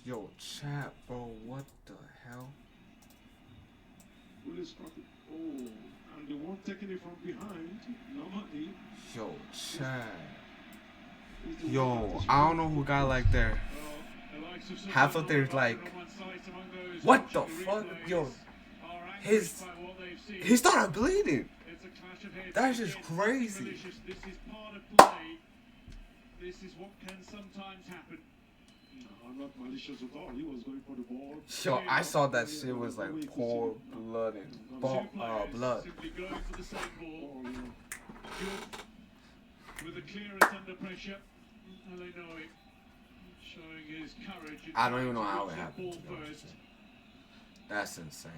Yo, chat, bro, what the hell? Really started. Oh, and the one taking it from behind, normally. Yo, chat. is the one Yo, that is I don't know really who got good. like there. Half of their like, what the fuck? Yo, his he started bleeding. That's just crazy. This is part of play. This is what can sometimes happen. No, not malicious at all. He was going for the ball. Yo, I saw that shit was like pour blood and blood. Simply going for the same ball. With the clearance under pressure. Illinois showing his courage. I don't even know how it happened. That's insane.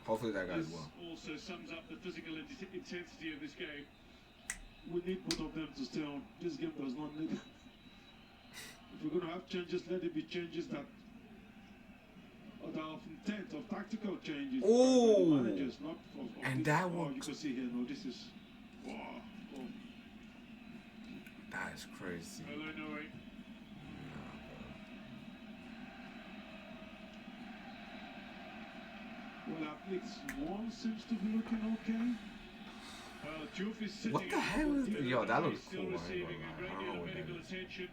Hopefully that goes well. Also sums up the physical intensity of this game. We need both of them to stay on. This game does not need. If we're going to have changes, let it be changes that are of intent, of tactical changes. Ooh. Managers, not of And this. that one. You can see here, no, this is. Wow. Oh. That is crazy. Illinois. Well, at least one seems to be looking okay. Well, Juf is sitting. What the hell is that? Yo, that looks still cool. receiving a great I don't deal know of what that medical is. attention.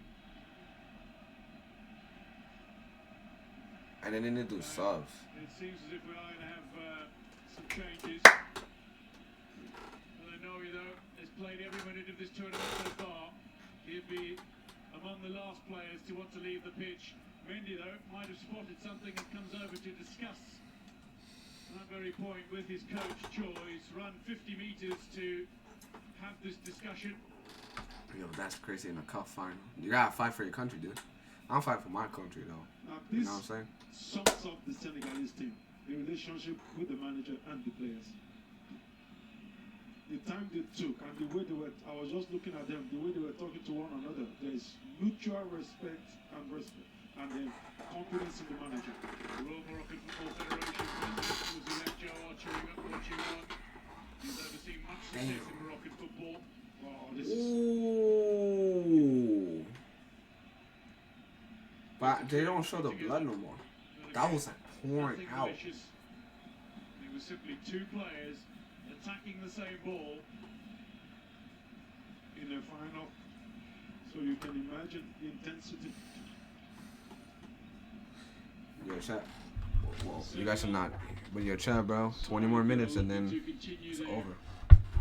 And then they need to do subs. It seems as if we are going to have some changes. Illinois, though, has played every minute of this tournament so far. He'll be among the last players to want to leave the pitch. Mendy, though, might have spotted something and comes over to discuss that very point with his coach, Choi. He's run 50 meters to have this discussion. Yo, that's crazy in a cup final. You gotta fight for your country, dude. I'm fighting for my country, though. Now, You this know what I'm saying? sums up the Senegalese team, the relationship with the manager and the players. The time they took and the way they were, I was just looking at them, the way they were talking to one another. There's mutual respect and then confidence in the manager. The Royal Moroccan Football Federation president was elect Joe cheering up watching on. He's overseen much success in Moroccan football. Wow, this is. Ooh. But they don't show the blood no more. That was like pouring Nothing out. malicious. It was simply two players attacking the same ball. In the final, so you can imagine the intensity. Yo, chat. Well, you guys are not. But yo, chat, bro. 20 more minutes and then it's over.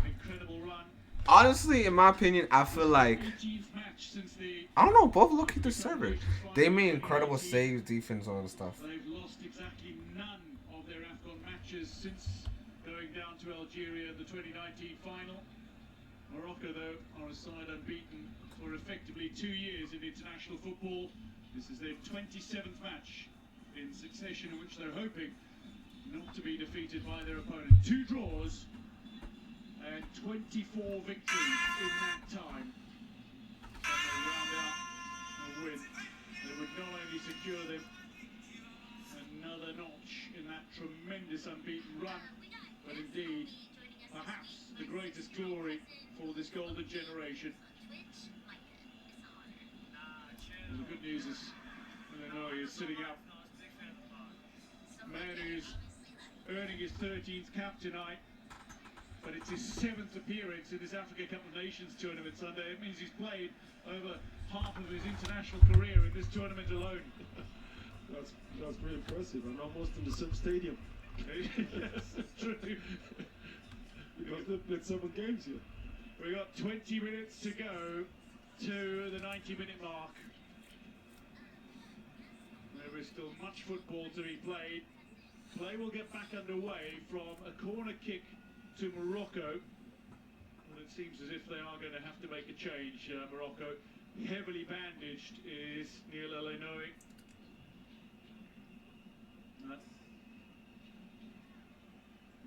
Incredible run. Honestly, in my opinion, I feel like 18th match since the I don't know. Both look at the server. They made incredible saves, defense, all the stuff. They've lost exactly none of their AFCON matches since going down to Algeria the 2019 final. Morocco, though, are a side unbeaten for effectively 2 years in international football. This is their 27th match in succession in which they're hoping not to be defeated by their opponent. 2 draws and 24 victories in that time. And they round out a win that would not only secure them another notch in that tremendous unbeaten run, but indeed perhaps the greatest glory for this golden generation. And the good news is Illinois is sitting up. Man who's earning his 13th cap tonight, but it's his 7th appearance in this Africa Cup of Nations tournament Sunday. It means he's played over half of his international career in this tournament alone. That's pretty impressive, and almost in the same stadium. Yes, that's true. Because they've played 7 games here. We've got 20 minutes to go to the 90-minute mark. There is still much football to be played. Play will get back underway from a corner kick to Morocco. And it seems as if they are going to have to make a change. Morocco, heavily bandaged, is Neil Illinois.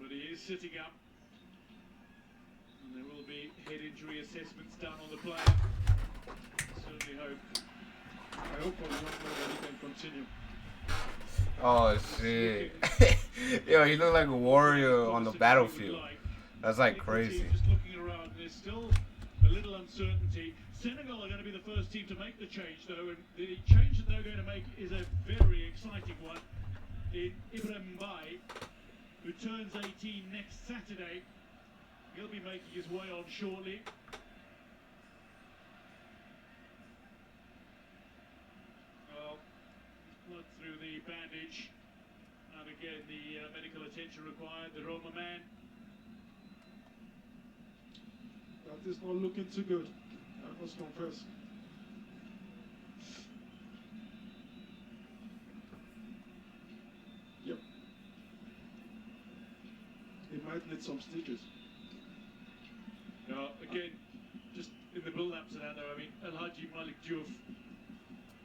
But he is sitting up. And there will be head injury assessments done on the player. Certainly hope. I hope for the young man that he can continue. Oh shit. Yo, he looked like a warrior on the battlefield. That's like crazy. Just looking around, there's still a little uncertainty. Senegal are going to be the first team to make the change, though, and the change that they're going to make is a very exciting one in Ibrahim Mbaye, who turns 18 next Saturday. He'll be making his way on shortly. Well, blood through the bandage, and again the medical attention required. The Roma man. That is not looking too good, I must confess. Yep. He might need some stitches. Now, again, just in the build-up to that, though, I mean, Alhaji Malik Diouf,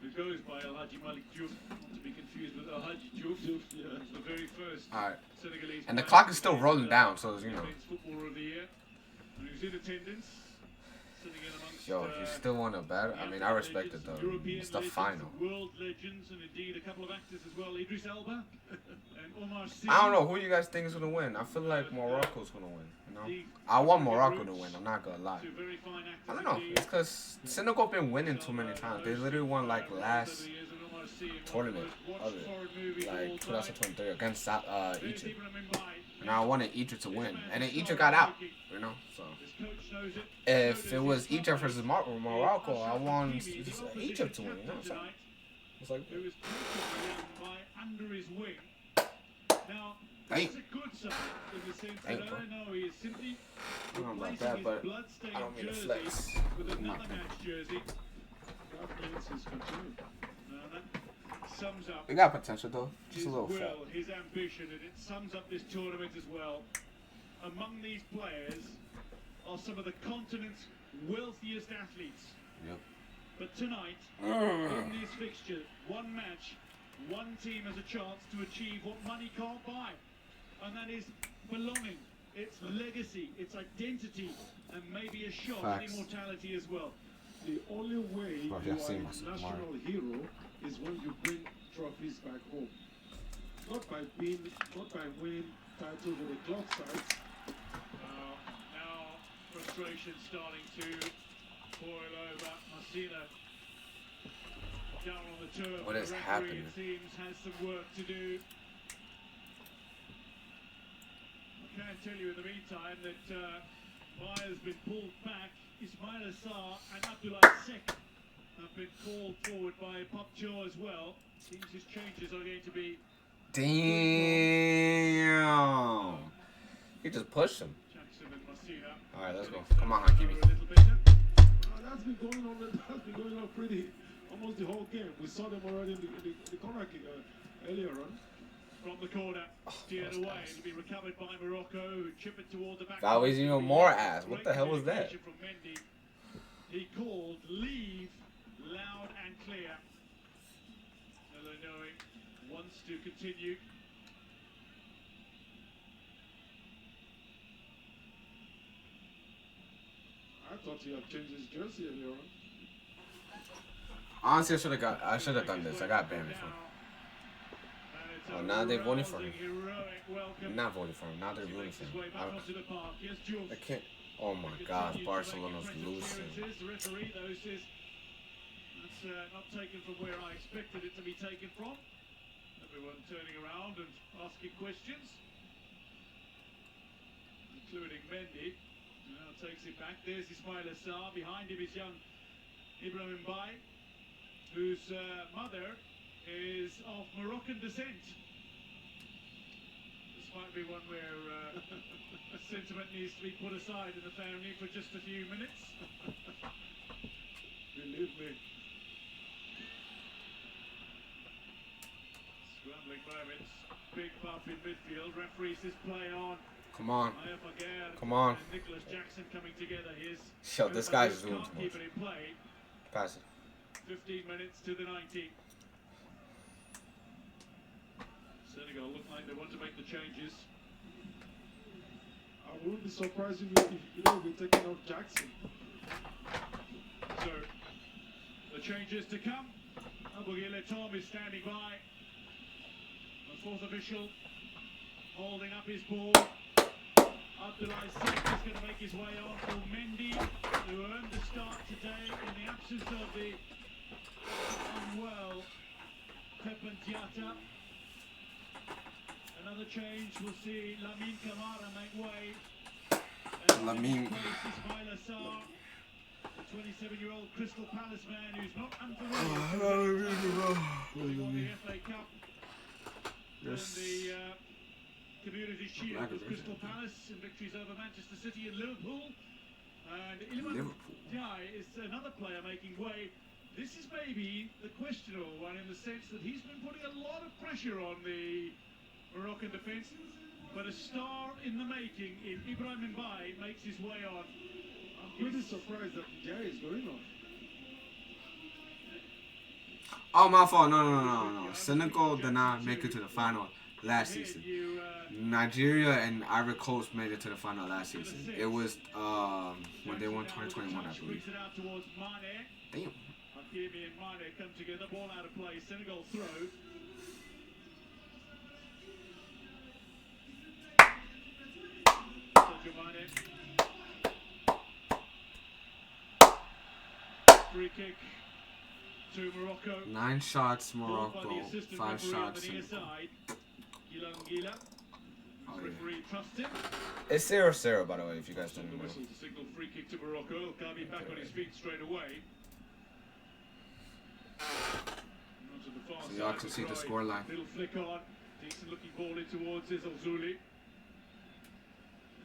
who goes by Alhaji Malik Diouf, not to be confused with Alhaji Diouf, Yeah. the very first Senegalese. And the clock is still rolling down, so you know. Footballer of the year, and who's in attendance, sitting in amongst. Yo, if you still want to bet, I mean, I respect it though. It's the final. World legends, and indeed a couple of actors as well. Idris Elba and Omar Sy. I don't know who you guys think is gonna win. I feel like Morocco's gonna win. You know, I want Morocco to win. I'm not gonna lie. I don't know. It's because Senegal been winning too many times. They literally won like last tournament of it, like 2023 against Egypt. And I wanted Egypt to win, and then Egypt got out. You know, so if it was Egypt versus Morocco, I want Egypt to win. You know, so it's like. Now, Damn. it's a good sign in the sense Damn, that bro. I know he is simply I don't know about replacing that, but his bloodstained I don't mean to jersey flex. with another match jersey. That means he's continuing. Now that sums up It got potential though, just his a little will, fat. his ambition, and it sums up this tournament as well. Among these players are some of the continent's wealthiest athletes. Yep. But tonight, in this fixture, one match, one team has a chance to achieve what money can't buy. And that is belonging, its legacy, its identity, and maybe a shot at Facts. immortality as well. The only way Well, you I've are seen a myself national tomorrow. hero is when you bring trophies back home. Not by winning titles with the club side. Now frustration starting to boil over. Marcina down on the turf. What is The referee, happening? it seems, has some work to do. I can tell you in the meantime that Maya's been pulled back. Ismail Assar and Abdullah Sek have been called forward by Popcho as well. Seems his changes are going to be Damn. He just pushed him. Jackson and Marcina. All right, let's go. Come on, Hakimi. A little better. That's been going on. That's been going on pretty almost the whole game. We saw them already in the corner kick earlier on. From the corner, steered that's away. nice. It'll be recovered by Morocco, who chip it toward the back. That was even more ass. What the hell was that? Great communication from Mendy. He called leave loud and clear. Illinois wants to continue. I thought he had changed his jersey earlier on. Honestly, I should have done this. I got banned before. Oh, now they're voting for him. Not voting for him. Now they're rooting for him. I can't. Oh my God, Barcelona's losing. The referee though says that's not taken from where I expected it to be taken from. Everyone turning around and asking questions, including Mendy. Now takes it back. There's Ismail Assar. Behind him is young Ibrahim Mbaye, whose mother is of Moroccan descent. This might be one where sentiment needs to be put aside in the family for just a few minutes. Believe me. Scrambling moments. Big bump in midfield. Referee says play on. Come on. Maya Faguer Come on. and Nicholas Jackson coming together. Here's Yo, this guy's doing can't too keep much. it in play. Pass it. 15 minutes to the 90. Senegal look like they want to make the changes. I wouldn't be surprised if you know we're taking off Jackson. So, the changes to come. Abouguile Tom is standing by. The fourth official holding up his ball. Abdullah Sek is going to make his way on for Mendy, who earned the start today in the absence of the unwell Pep and Diatta. Another change, we'll see Lamine Camara make way. Lamine. Ismail Assar, the 27-year-old Crystal Palace man who's not unfamiliar on the FA Cup and the Community Shield with Crystal Palace and victories over Manchester City and Liverpool. And Iliman Ndiaye is another player making way. This is maybe the questionable one in the sense that he's been putting a lot of pressure on the Moroccan defence, but a star in the making in Ibrahim Mbaye makes his way on. I'm pretty surprised that Ndiaye is going on. Oh, my fault. No. Senegal did not make it to the final last season. Nigeria and Ivory Coast made it to the final last season. It was when they won 2021, I believe. Damn. Hakimi and Mane come together, ball out of play, Senegal throw. Free kick to Morocco. 9 shots, Morocco. 5 shots. Oh, yeah. It's 0-0, by the way, if you guys didn't know. Signal free kick to Morocco. Elkabi back on his feet straight away. So y'all can see the scoreline. Little flick on. Decent looking ball in towards Isel Zuli.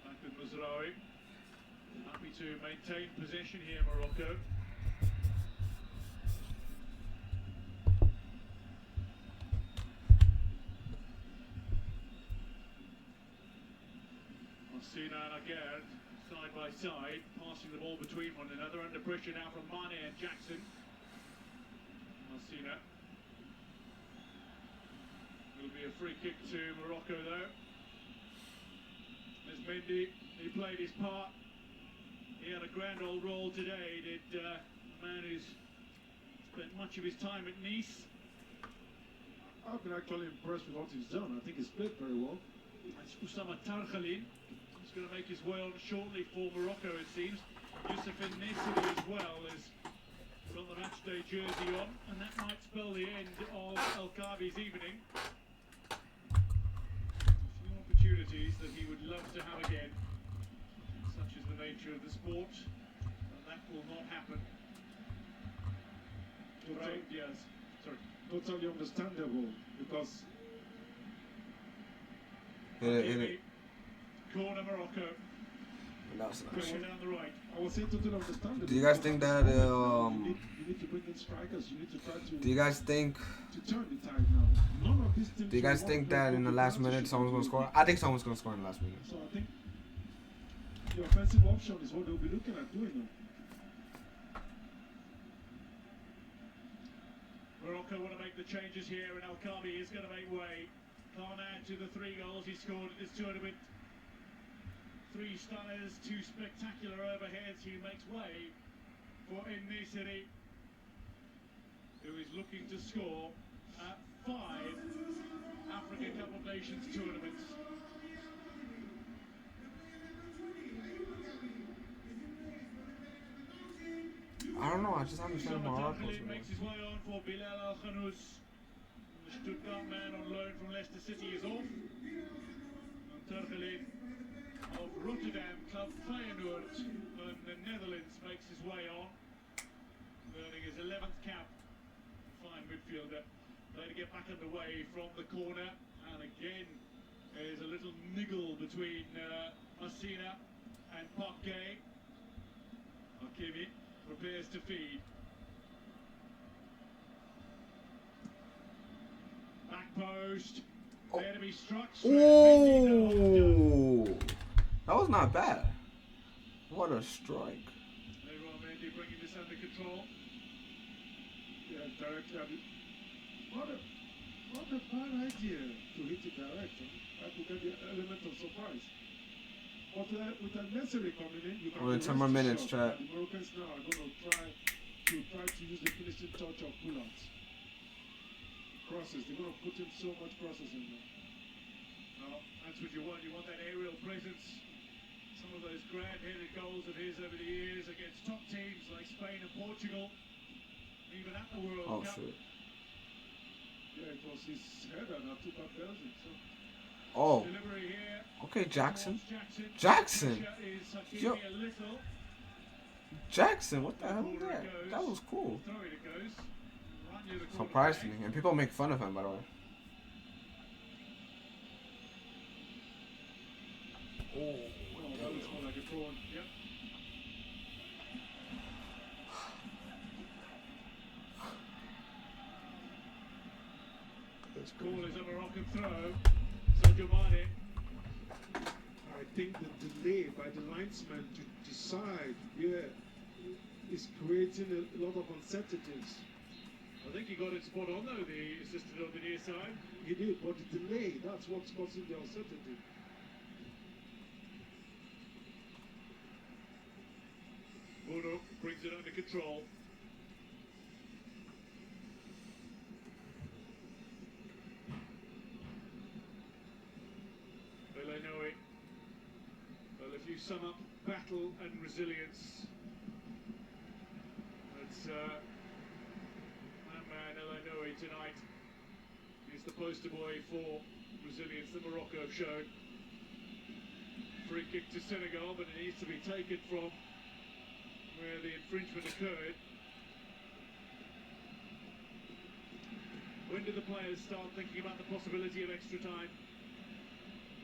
Back with Mazraoui. Happy to maintain possession here, Morocco. Sina and Aguerd side by side, passing the ball between one another, under pressure now from Mane and Jackson. Sina. Will be a free kick to Morocco though. There's Mendy, he played his part. He had a grand old role today, did a man who's spent much of his time at Nice. I've been actually impressed with what he's done. I think he's played very well. That's Oussama Tarkhalin. He's going to make his way on shortly for Morocco, it seems. Youssef Nesiri as well has got the matchday jersey on, and that might spell the end of Elkabi's evening. A few opportunities that he would love to have again. Such is the nature of the sport, and that will not happen. Totally understandable, because Hit it. Corner Morocco. That's Pressure down the right. I was saying totally understandable. Do you guys think that you need to bring in strikers. You need to try to. Do you guys think? To turn the tide now. None of these teams. Do you guys think that in the last minute someone's gonna score? I think someone's gonna score in the last minute. So I think the offensive option is what they'll be looking at doing now. Morocco want to make the changes here, and Elkabi is going to make way. Can't add to the 3 goals he scored in this tournament. 3 stunners, 2 spectacular overheads. He makes way for Nesiri, who is looking to score at 5 African Cup of Nations tournaments. I don't know. I just haven't seen Morocco. Makes his way on for Bilal Al-Khanous. The Stuttgart man on loan from Leicester City is off. And Tergelin of Rotterdam club Feyenoord in the Netherlands makes his way on, earning his 11th cap. Fine midfielder. Trying to get back underway from the corner, and again there's a little niggle between Masina and Parquet. Hakimi prepares to feed. Back post. There to be struck. Ooh, that was not bad. What a strike. Leroy Mendy bringing this under control. Yeah, directly. What a bad idea to hit it direct. I could get the element of surprise. But with unnecessary coming in, you can. Only 10 more minutes, chat. The Moroccans now are going to try to use the finishing touch of pull-outs. Crosses. They're going to put in so much crosses in there. Well, that's what you want. You want that aerial presence. Some of those grand-headed goals of his over the years against top teams like Spain and Portugal, even at the World Cup. Shit. Yeah, it was his header that took up Belgium. So Oh, delivery here. okay, Jackson. Jackson. Jackson. Pressure is Hakimi Yo. a little. Jackson, what the hell was that? That was cool. Throw it goes. Right near the corner Surprised flag. me. And people make fun of him, by the way. Oh, that looks more like a prawn. Yep. Call is a Moroccan throw. Sadio Mane. I think the delay by the linesman to decide, is creating a lot of uncertainties. I think he got it spot on though, the assistant on the near side. He did, but the delay, that's what's causing the uncertainty. Bruno brings it under control. Belenoe. Well, if you sum up battle and resilience, that's my man Belenoe tonight. He's the poster boy for resilience that Morocco have shown. Free kick to Senegal, but it needs to be taken from where the infringement occurred. When do the players start thinking about the possibility of extra time?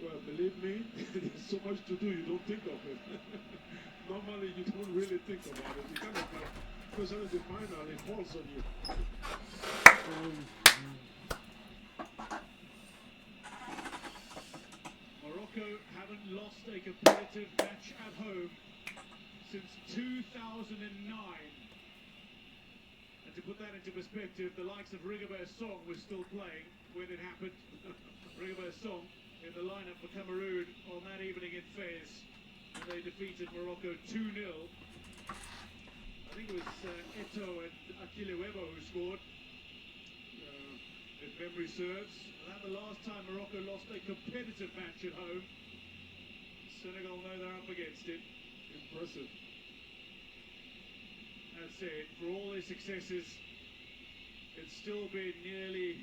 Well, believe me, there's so much to do, you don't think of it. Normally, you don't really think about it. You kind of, especially the final, it falls on you. Morocco haven't lost a competitive match at home since 2009. And to put that into perspective, the likes of Rigobert Song was still playing when it happened. Rigobert Song in the lineup for Cameroon on that evening in Fez, and they defeated Morocco 2-0. I think it was Eto'o and Akile Webo who scored, if memory serves. And that's the last time Morocco lost a competitive match at home. Senegal know they're up against it. Impressive. That's it. For all their successes, it's still been nearly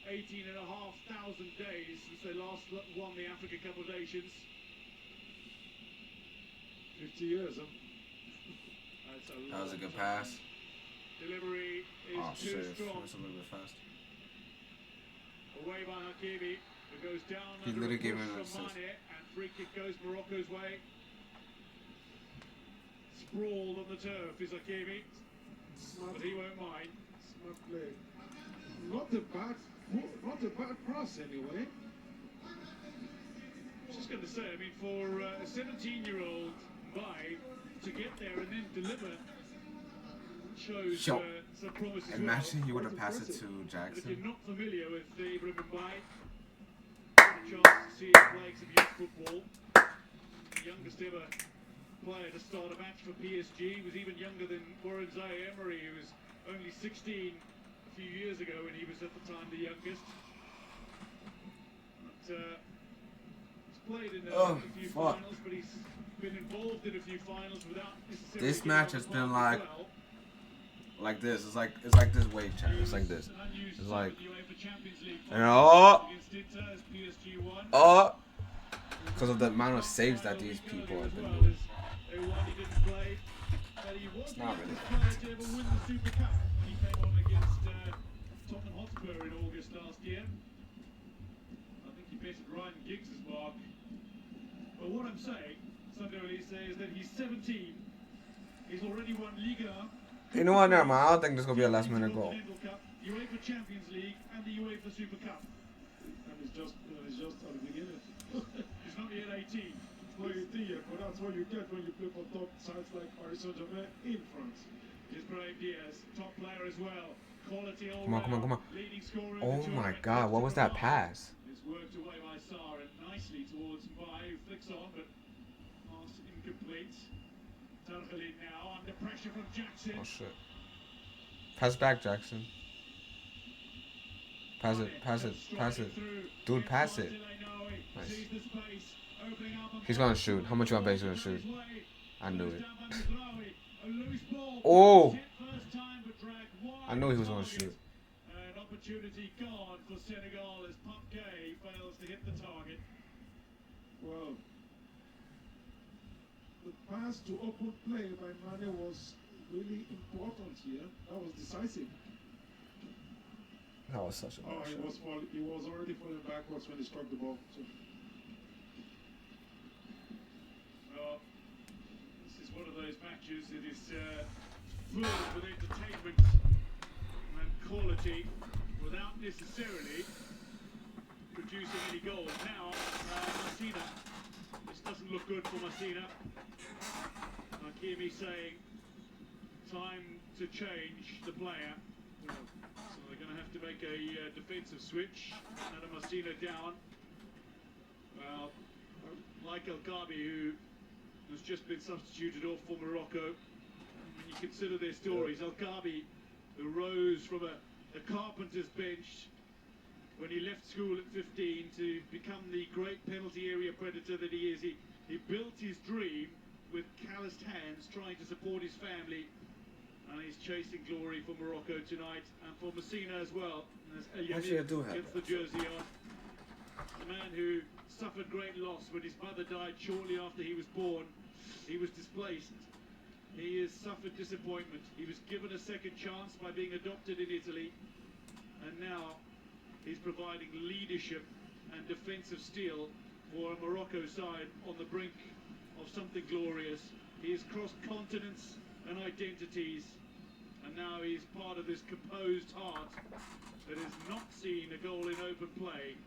18,500 days since they last won the Africa Cup of Nations. 50 years, huh? That was a good pass. Delivery is too strong. That's a little bit fast. Away by Hakimi, who goes down He under literally a gave push him an from assist. Mane, and free kick goes Morocco's way. Sprawled on the turf is Hakimi, but he won't mind. Smart play. Not a bad cross anyway. Just going to say, I mean, for a 17-year-old Mbaye to get there and then deliver shows some promise as well. Imagine he would have passed it to But if Jackson. you're not familiar with Ibrahim Mbaye, get a chance to see him playing some youth football. The youngest ever player to start a match for PSG. He was even younger than Warren Zaïre-Emery, who was only 16 a few years ago when he was at the time the youngest. But, he's played in a few finals, but he's been involved in a few finals without necessarily. This match has been like this. It's like this wave chat. It's like this. It's like, because of the amount of saves that these people have been doing. It's not really. He came on against Tottenham Hotspur in August last year. I think he betted Ryan Giggs' mark. But what I'm saying, Sunday Elise, is that he's 17. He's already won Liga. You know what, never mind. I don't think this is going to be a last minute goal. UEFA Champions League and the UEFA Super Cup. And it's just at the beginning. He's not yet 18. Well, you think, but that's what you get when you play for top sides like Paris Saint-Germain in France. Here's Brahim Diaz, top player as well. Quality all Come on. leading scorer in Oh the my tournament. God, what was that pass? It's worked away by Sarr and nicely towards Mbaye, who flicks on, but pass incomplete. Tarkhalid now under pressure from Jackson. Oh shit. Pass back, Jackson. Pass it. Dude, pass it. Nice. He's gonna shoot. How much you want bet he's gonna shoot? I knew it. Oh! I knew he was gonna shoot. opportunity gone for Senegal as Pape fails to hit the target. Well, the pass to open play by Mane was really important here. That was decisive. That was such a Oh, he was already falling backwards when he struck the ball. So. Well, this is one of those matches that is full with entertainment and quality without necessarily producing any goals. Now, Messina, this doesn't look good for Messina. Hakimi saying, time to change the player. So they're going to have to make a defensive switch. Adam Messina down. Well, like El Ghabi, who has just been substituted off for Morocco. When you consider their stories, El Ghabi, who rose from a carpenter's bench when he left school at 15 to become the great penalty area predator that he is. He built his dream with calloused hands, trying to support his family, and he's chasing glory for Morocco tonight, and for Messina as well. Actually, I do have gets the jersey on. The man who suffered great loss when his mother died shortly after he was born. He was displaced. He has suffered disappointment. He was given a second chance by being adopted in Italy, and now he's providing leadership and defensive steel for a Morocco side on the brink of something glorious. He has crossed continents and identities, and now he's part of this composed heart that has not seen a goal in open play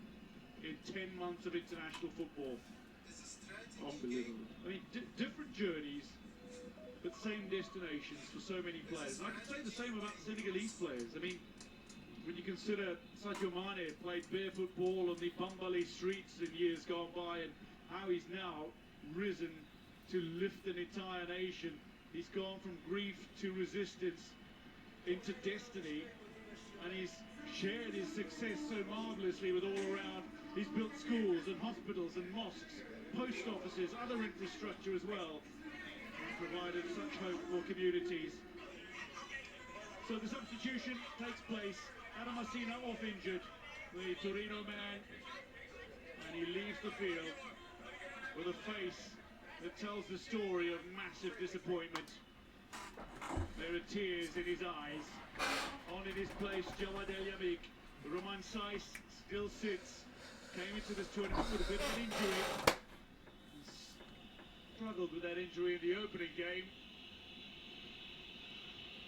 in 10 months of international football. Unbelievable. I mean, different journeys, but same destinations for so many players. And I can say the same about the Senegalese players. I mean, when you consider Sadio Mane played barefoot ball on the Bambali streets in years gone by, and how he's now risen to lift an entire nation. He's gone from grief to resistance into destiny, and he's shared his success so marvellously with all around. He's built schools and hospitals and mosques, post offices, other infrastructure as well, and provided such hope for communities. So the substitution takes place. Adam Messina off injured, the Torino man, and he leaves the field with a face that tells the story of massive disappointment. There are tears in his eyes. On in his place, Jawad El Yamik. Roman Saiz still sits. Came into this tournament with a bit of an injury. Struggled with that injury in the opening game.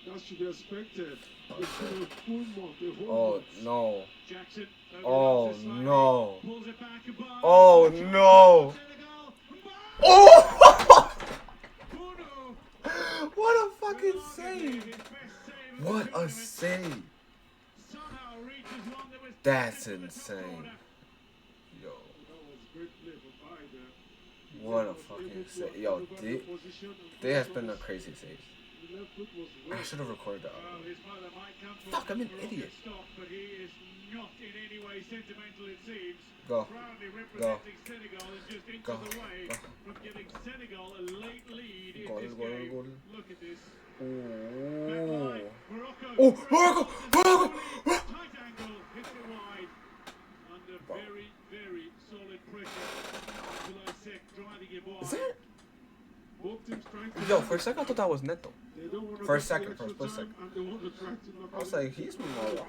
That should be expected. It's been a full month. Oh no. Jackson. Oh no. Pulls it back and by. Oh no. Oh! What a fucking save! What a save! That's insane. Yo. What a fucking save. Yo, they has been a crazy save. I should have recorded that. Fuck, I'm an idiot. Not in any way sentimental, it seems. Go. Proudly Go. representing Senegal is just inches Go. away Go. from giving Senegal a late lead in Goal, this goal, game. goal. Look at this. Oh. Morocco. Oh, Morocco! Morocco! Tight angle, hits it wide. Under very, very solid pressure. Abdoulaye driving it wide. Is that? Both teams trying to. Yo, for a second I thought that was Neto. They don't want to For a go second, the for a extra split time, and they want to try to knock I was out. like, he's Moroccan?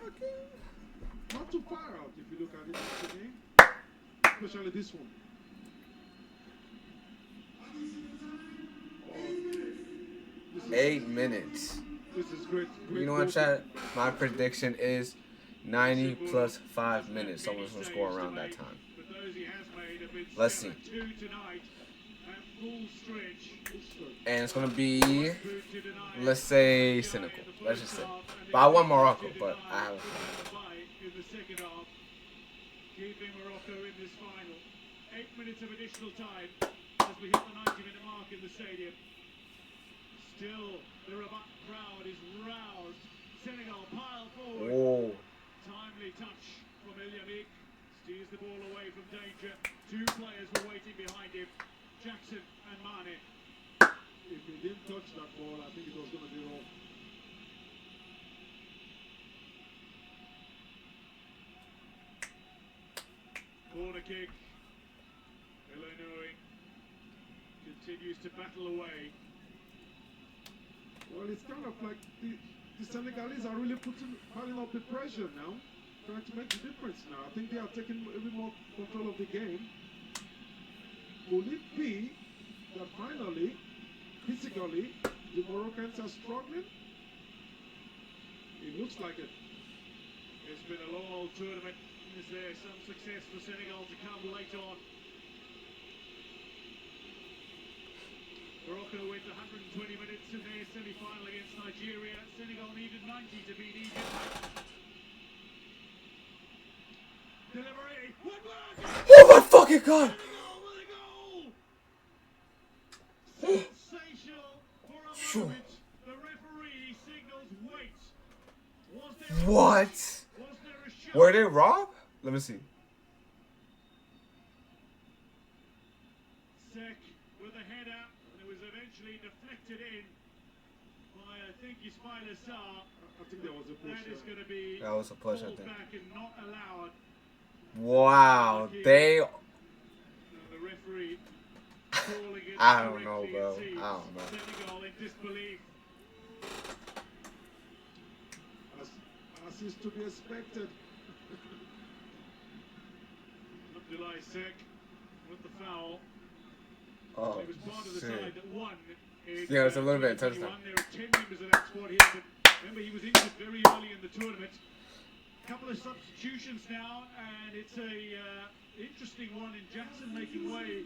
Not too far out if you look at it today. Especially this one. Oh, 8 minutes. this is great. You know what, chat? My prediction is 90 plus 5 minutes. Someone's gonna score around that time. But those he has made have been Let's see. 2 tonight at full stretch. And it's gonna be, let's say, Senegal. Let's just say. But I want Morocco, but I have. In the second half, keeping Morocco in this final. 8 minutes of additional time as we hit the 90-minute mark in the stadium. Still, the Rabat crowd is roused. Senegal pile forward. Oh. Timely touch from El Yamik. Steers the ball away from danger. 2 players were waiting behind him. Jackson and Mane. If he didn't touch that ball, I think it was going to be wrong. Corner kick. Illinois continues to battle away. Well, it's kind of like the Senegalese are really piling up the pressure now, trying to make the difference now. I think they are taking a bit more control of the game. Will it be that finally, physically, the Moroccans are struggling? It looks like it. It's been a long old tournament. Is there some success for Senegal to come late on? Morocco went 120 minutes in their semi-final against Nigeria. Senegal needed 90 to beat Egypt. Delivery. Oh my fucking god! Senegal with a goal! Sensational for a Sure. moment. The referee signals wait. Was there What? Was there a shot? Were they robbed? Let me see. Sek with a header, and it was eventually deflected in by, I think, Ismail Assar. I think there was a push. That is going to be That was a push, I pulled think. back and not allowed. Wow, they. And the referee calling it I don't know, correctly, bro. it seems. I don't know. Senegal in disbelief. As is to be expected. Abdoulaye Sek with the foul. Oh, He was part of the shit. side that won. Yeah, it's a little bit of 2021. touchdown. There are 10 members of that squad here, but remember he was injured very early in the tournament. Couple of substitutions now, and it's a interesting one in Jackson making way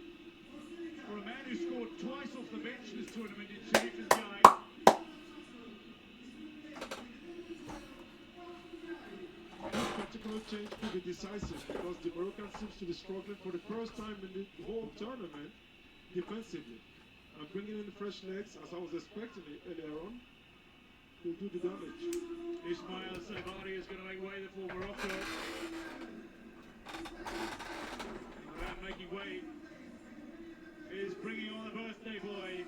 for a man who scored twice off the bench this tournament in Sharif Ndiaye. This particular change could be decisive because the Moroccans seems to be struggling for the first time in the whole tournament defensively. And bringing in fresh legs, as I was expecting it earlier on, will do the damage. Ismail Sabari is going to make way for Morocco. The man making way is bringing on a birthday boy.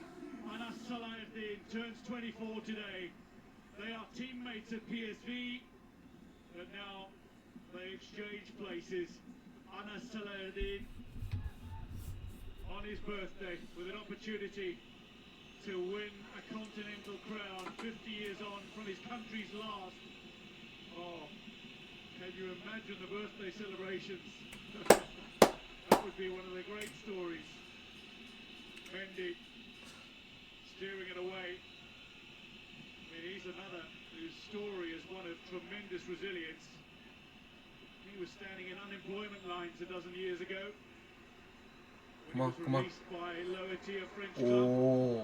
Anas Salahuddin turns 24 today. They are teammates at PSV, but now they exchange places. Anas Salahuddin on his birthday with an opportunity to win a continental crown 50 years on from his country's last. Oh, can you imagine the birthday celebrations? That would be one of the great stories. Mendy steering it away. I mean, he's another whose story is one of tremendous resilience. He was standing in unemployment lines a dozen years ago. When he was released by lower tier French club. Oh.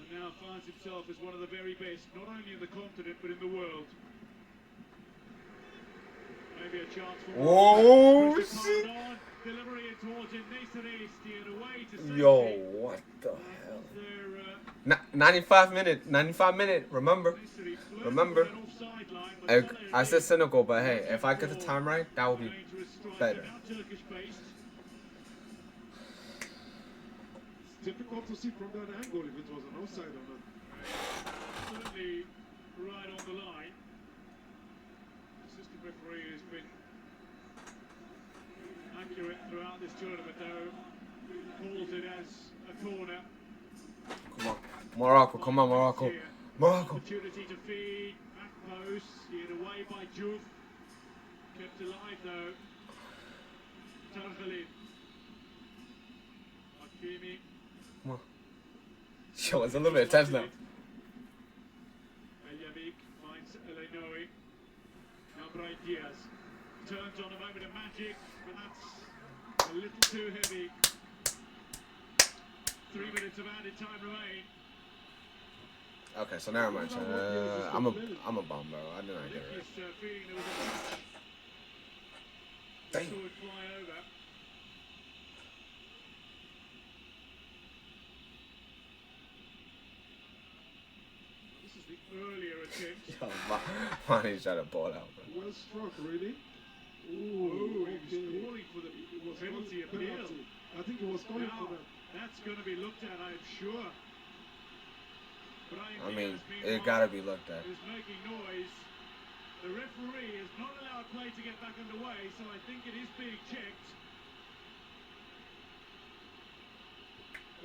And now finds himself as one of the very best, not only in the continent but in the world. Maybe a chance for Oh, Christian shit. Pardon, delivery in towards him. Neissery steered away to safety. Yo, what the hell? There, 95 minute, remember? Neissery flirted Remember? with an offside line, but I said Senegal, but hey, if I get the time right, that would be dangerous striker, better. now Turkish-based. It's difficult to see from that angle if it was an offside or not. Certainly right on the line. Assistant referee has been accurate throughout this tournament, though. Calls it as a corner. Come on. Morocco, come on, Morocco. Morocco. Opportunity to feed. Back post. Steered away by Diouf. Kept alive, though. Targhali. Hakimi. Come on. Yo, it's a little bit of tense now. El-Yabik finds Illinois. Now Bright Diaz turns on a moment of magic, but that's a little too heavy. 3 minutes of added time remain. Okay, so never mind. I'm a bum, bro. I did not get it right. He's feeling there was a touch. Damn. Saw it fly over. This is the earlier attempt. Yo, Monty's trying to ball out, bro. Well struck, really. Oh, he was okay. calling for the Was penalty calling appeal. penalty. I think he was calling Now, for that. that's going to be looked at, I'm sure. Brian I mean, Diaz, it gotta be looked at. is making noise. The referee has not allowed play to get back underway, so I think it is being checked.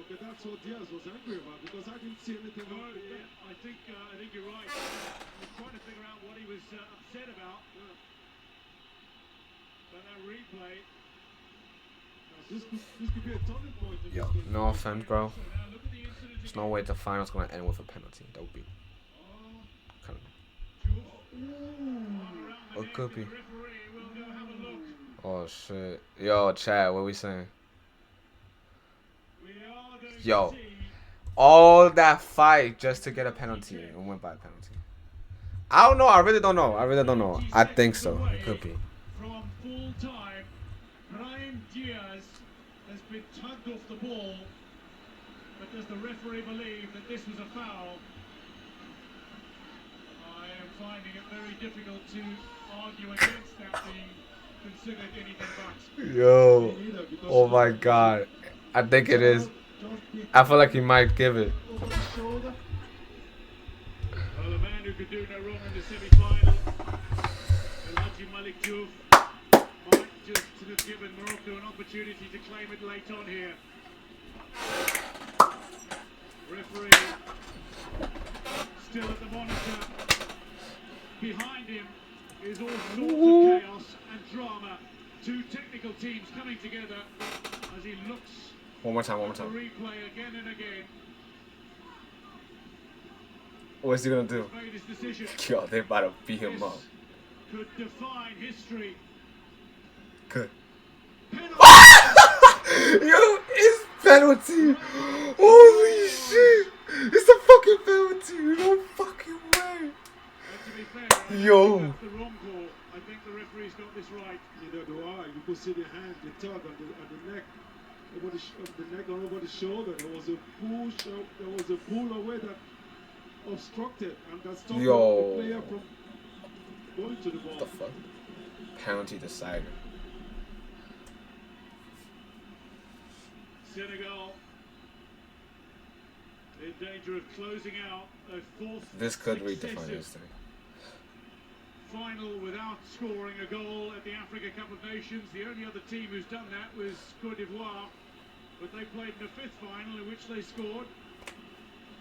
Okay, that's what Diaz was angry about, because I didn't see anything. No, I think you're right. I was trying to figure out what he was upset about. Yeah. But that replay. This could be a turning point in Yo, this game. no offense, bro. So now look at the incident. There's no way the final's gonna end with a penalty. That would be kind of. It could be. Oh shit. Yo, Chad, what we saying? Yo, all that fight just to get a penalty and went by a penalty. I don't know. I really don't know. I think so. It could be. From full time, Brahim Diaz has been tugged off the ball, but does the referee believe that this was a foul? I am finding it very difficult to argue against that being considered anything but. Yo, oh my God, I think it is. I feel like he might give it. Well, the man who could do no wrong in the semi-final, Alhaji Malik Diouf, might just have given Morocco an opportunity to claim it late on here. Referee still at the monitor. Behind him is all sorts of chaos and drama. Two technical teams coming together as he looks One more time. at the replay again and again. What's he gonna do? Made his decision. Yo, they about to beat him up. Could define history. Good. Penalty. Yo, it's penalty. Holy shit. It's a fucking penalty. No fucking way. And to be fair, Yo. that's the wrong call. I think the referee's got this right. Neither do I. You could see the hand, the tug on the neck, over the neck and over the shoulder. There was a push. There was a pull away that obstructed, and that stopped the player from going to the ball. What the fuck? Penalty decider. Senegal in danger of closing out a fourth This could redefine successive history. final without scoring a goal at the Africa Cup of Nations. The only other team who's done that was Côte d'Ivoire, but they played in a fifth final in which they scored,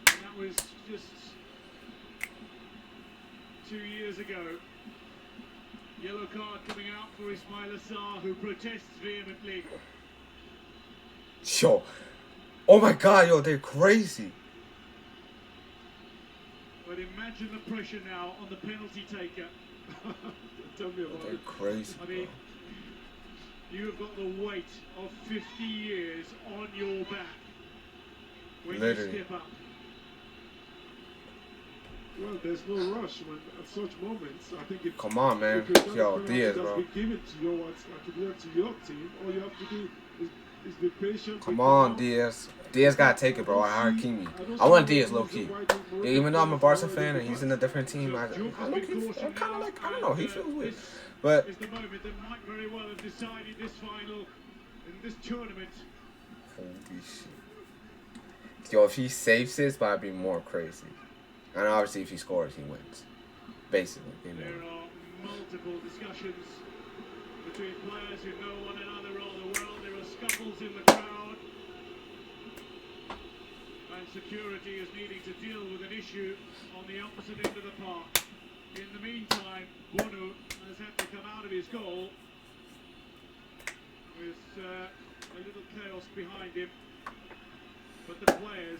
and that was just 2 years ago. Yellow card coming out for Ismail Assar, who protests vehemently. Yo. Oh my God, yo, they're crazy. But imagine the pressure now on the penalty taker. Tell me about They're it. crazy. I mean, you have got the weight of 50 years on your back when Literally. you step up. Well, there's no rush when at such moments. I think if Come on, man. if you've done Yo, a penalty Diaz, that's bro. been given to your team, all you have to do is be patient. Come wait on, it out. Diaz. Diaz gotta take it, bro. I Hakimi. I want Diaz low key. Even though I'm a Barca fan and he's in a different team, I low key, I'm kind of like, I don't know, he feels weird. But It's the moment that might very well have decided this final in this tournament. holy shit. Yo, if he saves this, that'd be more crazy. And obviously, if he scores, he wins. Basically, game There over. are multiple discussions between players who know one another rather well. There are scuffles in the crowd. And security is needing to deal with an issue on the opposite end of the park. In the meantime, Bono has had to come out of his goal with a little chaos behind him. But the players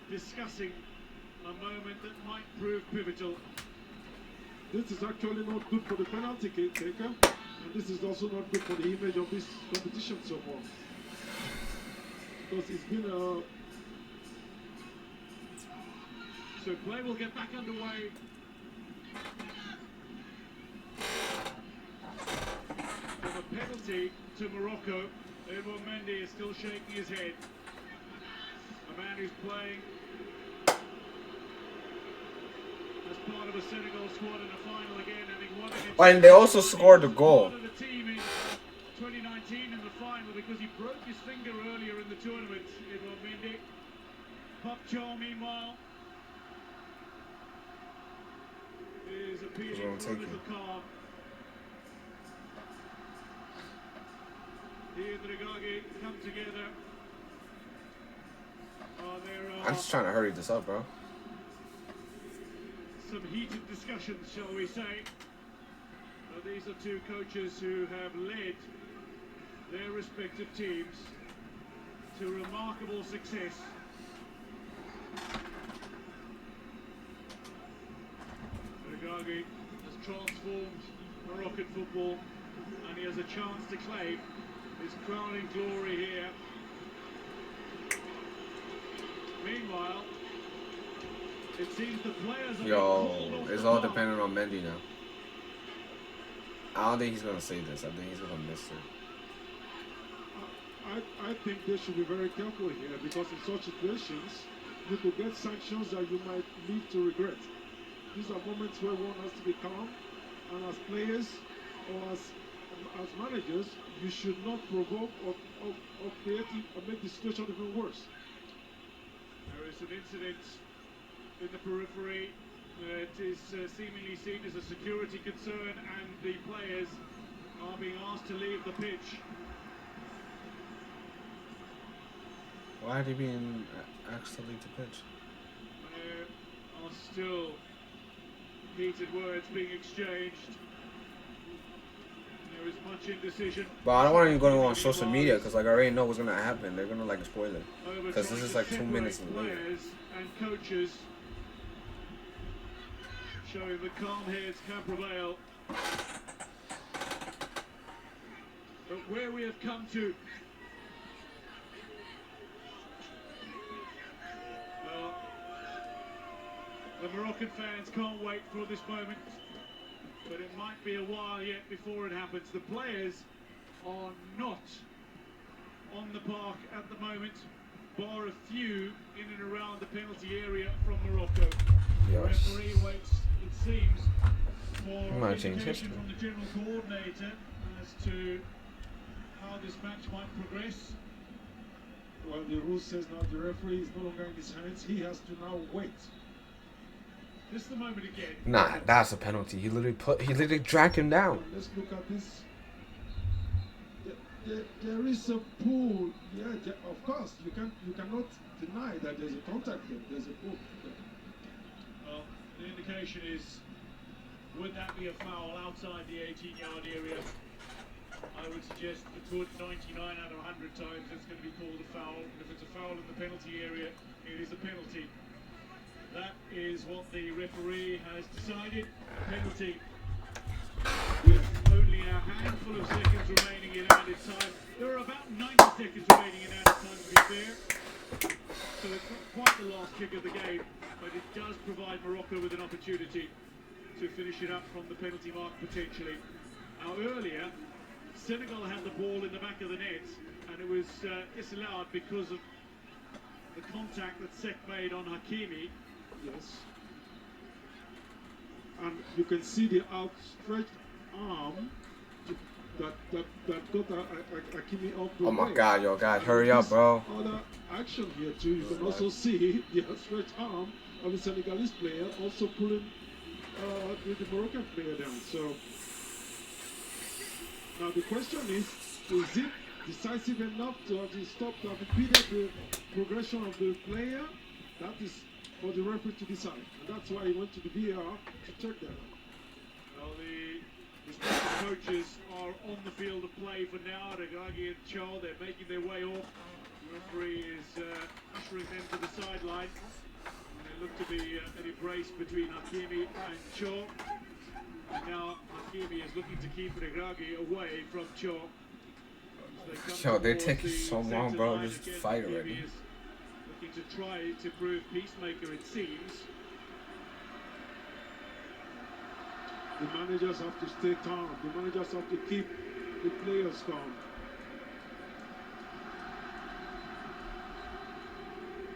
discussing a moment that might prove pivotal. This is actually not good for the penalty taker, and this is also not good for the image of this competition so far. Because it's been a... So play will get back underway. From a penalty to Morocco, Edouard Mendy is still shaking his head. A man who's playing as part of a Senegal squad in a final again, having won it. Oh, and they also scored the goal. Part of the team in 2019 in the final because he broke his finger earlier in the tournament. Edouard Mendy. Pop Chol, meanwhile, is appealing for a little calm. he and Regagi come together. I'm just trying to hurry this up, bro. Some heated discussions, shall we say. These are two coaches who have led their respective teams to remarkable success. Regagi has transformed Moroccan football, and he has a chance to claim his crowning glory here. Meanwhile, it seems the players are Yo, it's all dependent on Mendy now. I don't think he's gonna say this. I think he's gonna miss it. I think they should be very careful here, because in such situations you could get sanctions that you might live to regret. These are moments where one has to be calm, and as players or as managers, you should not provoke or create or make the situation even worse. There is an incident in the periphery that is seemingly seen as a security concern, and the players are being asked to leave the pitch. Why are they being asked to leave the pitch? There are still heated words being exchanged. There is much indecision. But I don't want to go on social media because like I already know what's gonna happen. They're gonna like spoil it because this is like 2 minutes later. Players and coaches showing the calm heads can prevail. But where we have come to, well, the Moroccan fans can't wait for this moment, but it might be a while yet before it happens. The players are not on the park at the moment, bar a few in and around the penalty area from Morocco. The referee waits, it seems, for indication from the general coordinator as to how this match might progress. Well, the rule says now the referee is no longer in his hands. He has to now wait. This is the moment again. Nah, that's a penalty. He literally dragged him down. Let's look at this. There is a pool. Yeah, of course. You cannot deny that there's a contact there. There's a pool. Well, the indication is, would that be a foul outside the 18-yard area? I would suggest between 99 out of 100 times it's going to be called a foul. And if it's a foul in the penalty area, it is a penalty. That is what the referee has decided. Penalty. With only a handful of seconds remaining in added time. There are about 90 seconds remaining in added time, to be fair. So it's not quite the last kick of the game, but it does provide Morocco with an opportunity to finish it up from the penalty mark potentially. Now earlier, Senegal had the ball in the back of the net, and it was disallowed because of the contact that Sek made on Hakimi. Yes. And you can see the outstretched arm that got Hakimi off the Oh my way. God, yo, guys, hurry up, bro. Other action here too. You can also see the outstretched arm of the Senegalese player also pulling the Moroccan player down. So now the question is it decisive enough to have stopped, to have impeded the progression of the player? That is for the referee to decide, and that's why he went to the VAR to check that out. Well, the respective coaches are on the field of play for now. Regagi and Cho, they're making their way off. The referee is ushering them to the sideline. And there look to be an embrace between Hakimi and Cho. And now Hakimi is looking to keep Regagi away from Cho. Yo, they're taking so long, bro. Just fight already. To try to prove peacemaker, it seems. The managers have to stay calm. The managers have to keep the players calm.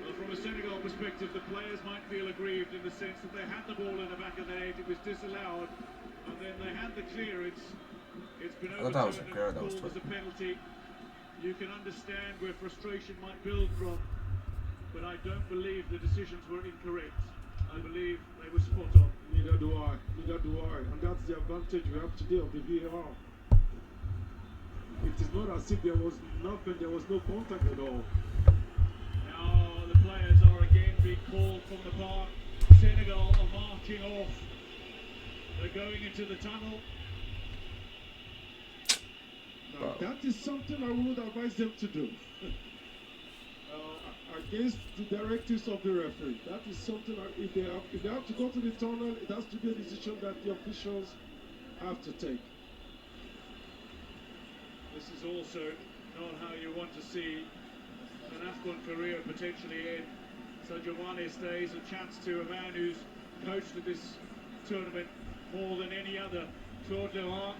Well, from a Senegal perspective, the players might feel aggrieved in the sense that they had the ball in the back of the net, it was disallowed, and then they had the clearance. It's been overturned and called as a penalty. You can understand where frustration might build from, but I don't believe the decisions were incorrect. I believe they were spot on. Neither do I. Neither do I. And that's the advantage we have today of the VAR. It is not as if there was nothing, there was no contact at all. Now the players are again being called from the park. Senegal are marching off. They're going into the tunnel. Now, that is something I would advise them to do. Against the directives of the referee. That is something, if they have to go to the tunnel, it has to be a decision that the officials have to take. This is also not how you want to see an AFCON career potentially end. Sadio Mane stays, a chance to a man who's coached at this tournament more than any other. Claude Lehar.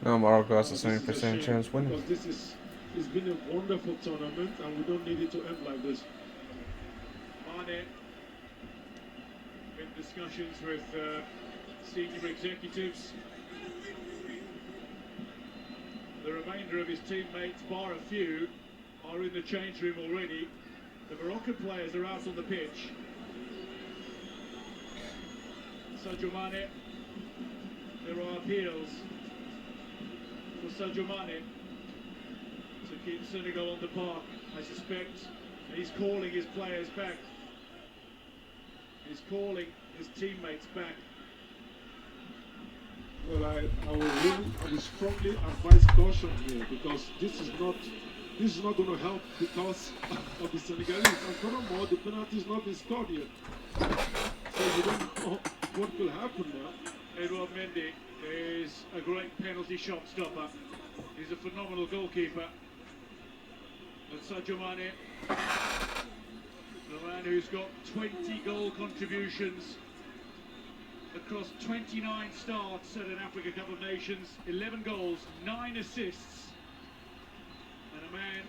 No, Morocco has a 70% chance winning. Because it's been a wonderful tournament and we don't need it to end like this. Mane in discussions with senior executives. The remainder of his teammates, bar a few, are in the change room already. The Moroccan players are out on the pitch. Sadio Mane, there are appeals for Sadio Mane to keep Senegal on the park, I suspect. And he's calling his players back. He's calling his teammates back. Well, I will strongly advise caution here because this is not going to help because of the Senegalese. And furthermore, the penalty is not been scored yet. So you don't know what will happen now. Edouard Mendy is a great penalty shot stopper. He's a phenomenal goalkeeper. But Sadio Mane, the man who's got 20 goal contributions across 29 starts at an Africa Cup of Nations, 11 goals, 9 assists, and a man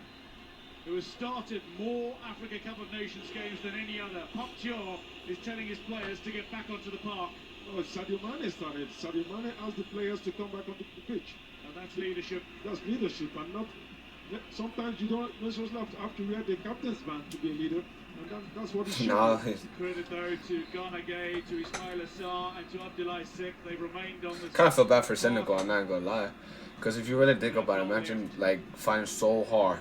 who has started more Africa Cup of Nations games than any other. Pape Thiaw is telling his players to get back onto the park. Oh, Sadio Mane started. Sadio Mane asked the players to come back onto the pitch. And that's leadership. That's leadership, and not. Sometimes you don't necessarily have to wear the captain's band to be a leader, and that's what he's No, Credit though to Ghana Gay, to Ismail Assar, and to Abdoulaye Seck. They've remained on the. kind of feel bad for Senegal, I'm not gonna lie. Because if you really think about it, imagine like fighting so hard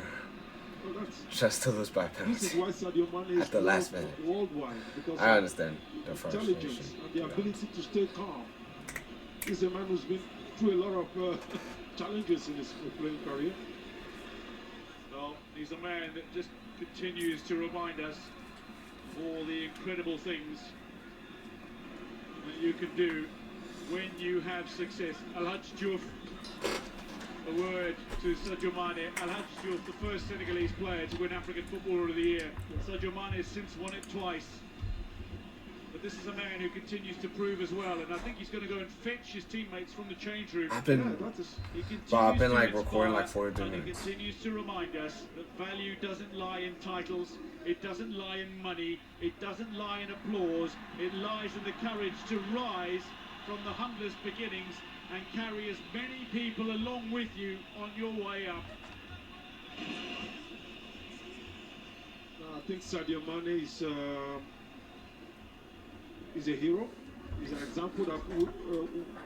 just to lose by This is penalty why Sadio Mane is at the last minute. worldwide because I understand the intelligence frustration. and the ability to stay calm. He's a man who's been through a lot of challenges in his playing career. Well, he's a man that just continues to remind us of all the incredible things that you can do when you have success. Alhaj Diouf, a word to Sadio Mane. Alhaj Diouf, the first Senegalese player to win African Footballer of the Year. Sadio Mane has since won it twice. But this is a man who continues to prove as well, and I think he's going to go and fetch his teammates from the change room. I've been like recording like 42 minutes. He continues to remind us that value doesn't lie in titles, it doesn't lie in money, it doesn't lie in applause, it lies in the courage to rise from the humblest beginnings and carry as many people along with you on your way up. I think Sadio Mane is a hero. He's an example that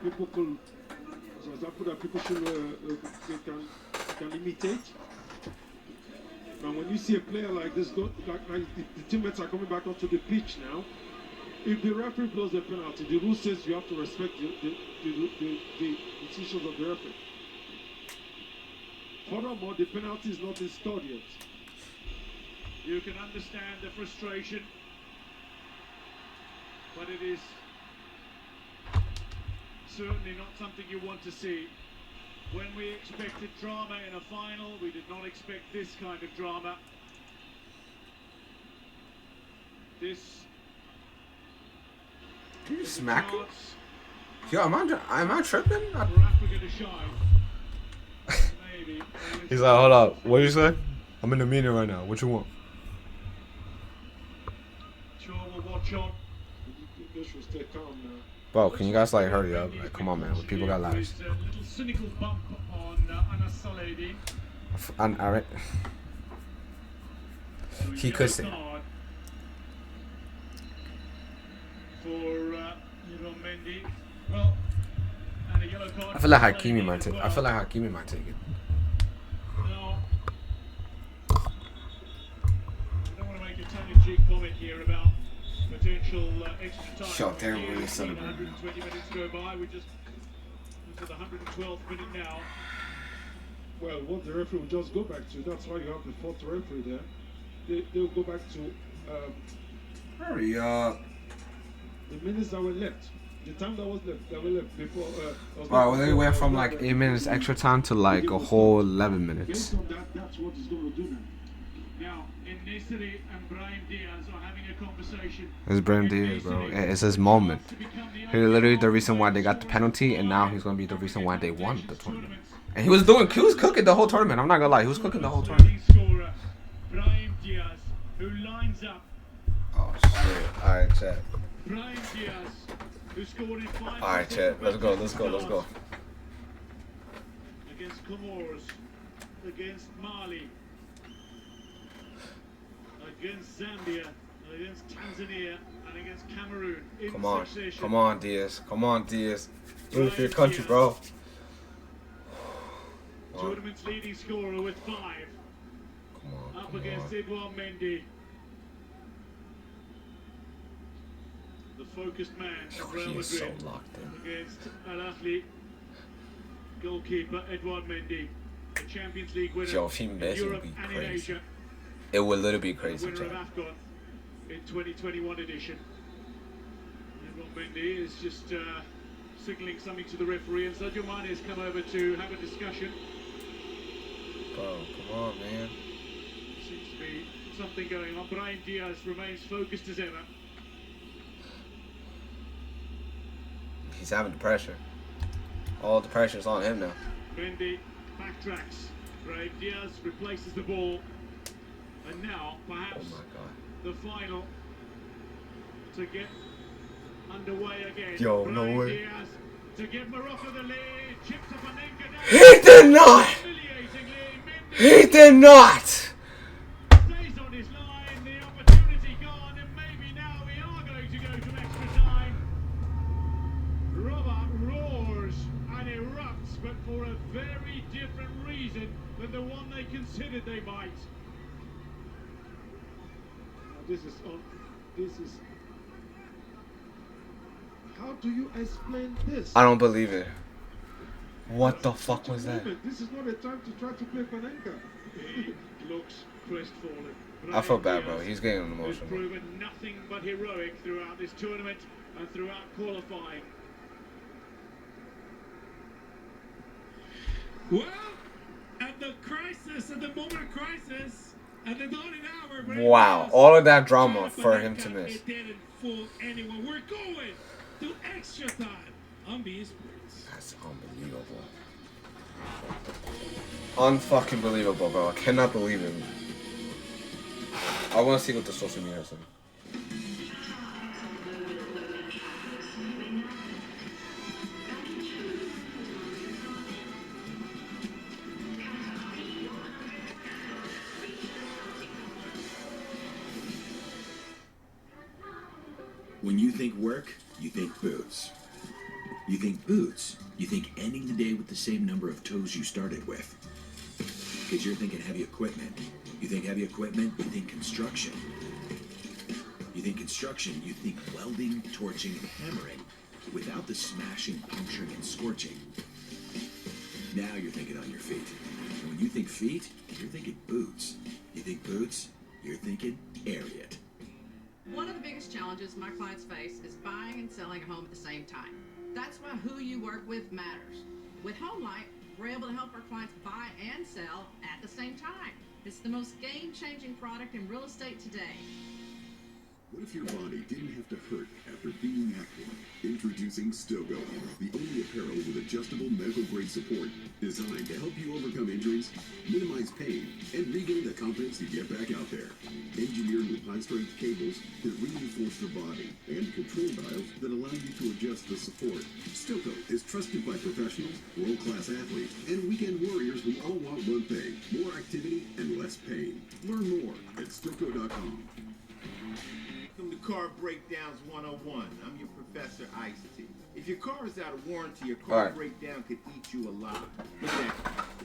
people can imitate. And when you see a player like this, like the teammates are coming back onto the pitch now. If the referee blows the penalty, the rule says you have to respect the decisions of the referee. Furthermore, the penalty is not installed yet. You can understand the frustration, but it is certainly not something you want to see. When we expected drama in a final, we did not expect this kind of drama. This. Can you smack him? Yo, am I tripping? For Africa to shine. Maybe. He's like, hold up. What you say? I'm in the meeting right now. What you want? Sure, we'll watch on. They should stay calm now. Bro, can you guys like hurry up? Like, come on, man. People got lives. A little cynical bump on Anas Saleh. Alright. He could say. For Edouard Mendy. Well, And a yellow card. I feel like Hakimi might take. I feel like Hakimi might take it. No. I don't want to make a tongue-in-cheek comment here about potential extra time. Yo, they're really celebrating. 120 minutes go by. We just into the 112th minute now. Well, what the referee will just go back to, that's why you have the fourth referee there. They'll go back to Hurry up. the minutes that were left. The time that was left before. Alright, well, they went from like 8 minutes extra time to like a whole 11 minutes. Based on that, that's what he's going to do now. Now, Nesiri and Brahim Diaz are having a conversation. It's Brahim Diaz, bro. It's his moment. He's literally the reason why they got the penalty, and now he's gonna be the reason why they won the tournament. And he was cooking the whole tournament. I'm not gonna lie, he was cooking the whole tournament. Scorer, Brahim Diaz, who lines up. Oh shit! All right, chat. Brahim Diaz, who scored in 5. All right, chat. Let's go. Let's go. Let's go. Against Comoros, against Mali, against Zambia, against Tanzania, and against Cameroon. Come on, come on, Diaz. Come on, Diaz. Do it for your country, bro. Tournament's leading scorer with 5. Come on. Up against Edouard Mendy. The focused man of Real He is so Madrid locked in. against Al Ahly goalkeeper Edouard Mendy, the Champions League winner Yo, if he in misses, it Europe would be and in crazy. Asia, It would literally be crazy, winner of chat. AFCON in 2021 edition. Edouard Mendy is just signalling something to the referee, and Sadio Mane has come over to have a discussion. Bro, come on, man. Seems to be something going on. Brahim Diaz remains focused as ever. He's having the pressure. All the pressure's on him now. Mendy backtracks. Brahim Diaz replaces the ball. And now, perhaps, Oh my god. the final to get underway again. Yo, no Brahim way. Diaz to give Morocco the lead. Chips up Anenka down. He did not! Humiliatingly, Mendy He did not! stays on his line. The opportunity gone, and maybe now we are going to go to extra time. Robert roars and erupts, but for a very different reason than the one they considered they might. This is. How do you explain this? I don't believe it. What the fuck was that? This is not a time to try to play Panenka. He looks crestfallen. I feel bad, bro. He's getting Has emotional. proven nothing but heroic throughout this tournament and throughout qualifying. Well, at the crisis, at the moment of crisis, at the dawning hour. Wow, all of that drama for him to miss. It didn't fool anyone. We're going to extra time on BS Sports. That's unbelievable. Unfucking believable, bro. I cannot believe it. I want to see what the social media has said. When you think work, you think boots. You think boots, you think ending the day with the same number of toes you started with. Because you're thinking heavy equipment. You think heavy equipment, you think construction. You think construction, you think welding, torching, and hammering without the smashing, puncturing, and scorching. Now you're thinking on your feet. And when you think feet, you're thinking boots. You think boots, you're thinking Ariat. One of the biggest challenges my clients face is buying and selling a home at the same time. That's why who you work with matters. With HomeLight, we're able to help our clients buy and sell at the same time. It's the most game-changing product in real estate today. What if your body didn't have to hurt after being active? Introducing Stogo, the only apparel with adjustable medical-grade support designed to help you overcome injuries, minimize pain, and regain the confidence to get back out there. Engineered with high-strength cables that reinforce the body and control dials that allow you to adjust the support. Stogo is trusted by professionals, world-class athletes, and weekend warriors who all want one thing: more activity and less pain. Learn more at Stogo.com. Welcome to Car Breakdowns 101. I'm your Professor Ice-T. If your car is out of warranty, a car breakdown could eat you alive. Look at that. The